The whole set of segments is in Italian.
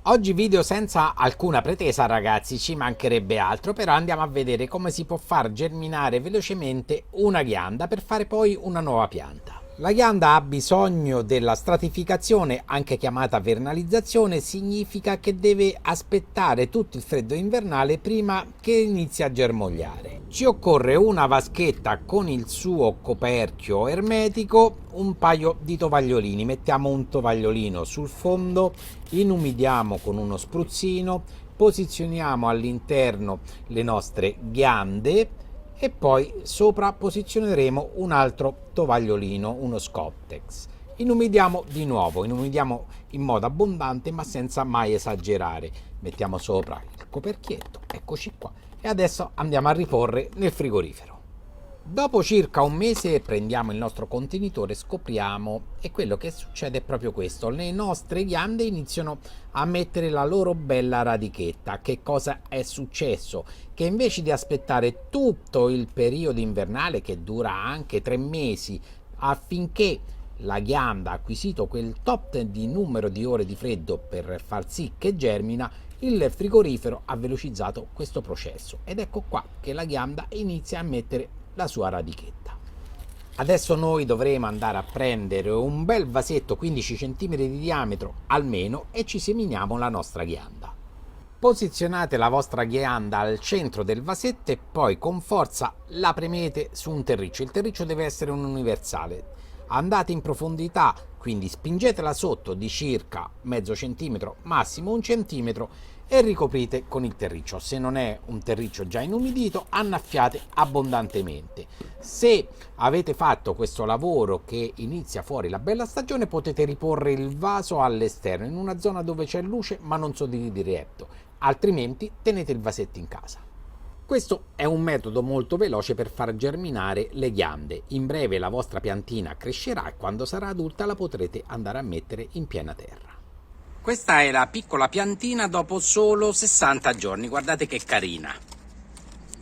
Oggi video senza alcuna pretesa ragazzi, ci mancherebbe altro, però andiamo a vedere come si può far germinare velocemente una ghianda per fare poi una nuova pianta. La ghianda ha bisogno della stratificazione, anche chiamata vernalizzazione, significa che deve aspettare tutto il freddo invernale prima che inizi a germogliare. Ci occorre una vaschetta con il suo coperchio ermetico, un paio di tovagliolini, mettiamo un tovagliolino sul fondo, inumidiamo con uno spruzzino, posizioniamo all'interno le nostre ghiande e poi sopra posizioneremo un altro tovagliolino, uno Scottex. Inumidiamo di nuovo, inumidiamo in modo abbondante ma senza mai esagerare. Mettiamo sopra il coperchietto, eccoci qua, e adesso andiamo a riporre nel frigorifero. Dopo circa un mese prendiamo il nostro contenitore, scopriamo e quello che succede è proprio questo: le nostre ghiande iniziano a mettere la loro bella radichetta. Che cosa è successo? Che invece di aspettare tutto il periodo invernale, che dura anche 3 mesi, affinché la ghianda ha acquisito quel top di numero di ore di freddo per far sì che germina, il frigorifero ha velocizzato questo processo ed ecco qua che la ghianda inizia a mettere la sua radichetta. Adesso noi dovremo andare a prendere un bel vasetto 15 cm di diametro almeno e ci seminiamo la nostra ghianda. Posizionate la vostra ghianda al centro del vasetto e poi con forza la premete su un terriccio. Il terriccio deve essere un universale. Andate in profondità, quindi spingetela sotto di circa mezzo centimetro, massimo un centimetro, e ricoprite con il terriccio. Se non è un terriccio già inumidito, annaffiate abbondantemente. Se avete fatto questo lavoro che inizia fuori la bella stagione, potete riporre il vaso all'esterno, in una zona dove c'è luce ma non sole diretto, altrimenti tenete il vasetto in casa. Questo è un metodo molto veloce per far germinare le ghiande. In breve la vostra piantina crescerà e quando sarà adulta la potrete andare a mettere in piena terra. Questa è la piccola piantina dopo solo 60 giorni, guardate che carina.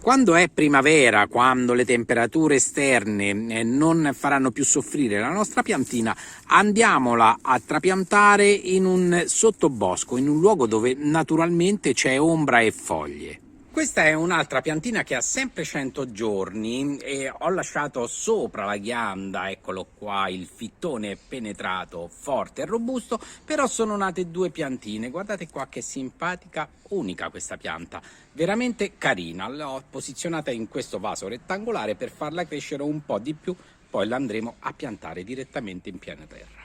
Quando è primavera, quando le temperature esterne non faranno più soffrire la nostra piantina, andiamola a trapiantare in un sottobosco, in un luogo dove naturalmente c'è ombra e foglie. Questa è un'altra piantina che ha sempre 100 giorni e ho lasciato sopra la ghianda, eccolo qua, il fittone penetrato, forte e robusto, però sono nate due piantine, guardate qua che simpatica, unica questa pianta, veramente carina. L'ho posizionata in questo vaso rettangolare per farla crescere un po' di più, poi la andremo a piantare direttamente in piena terra.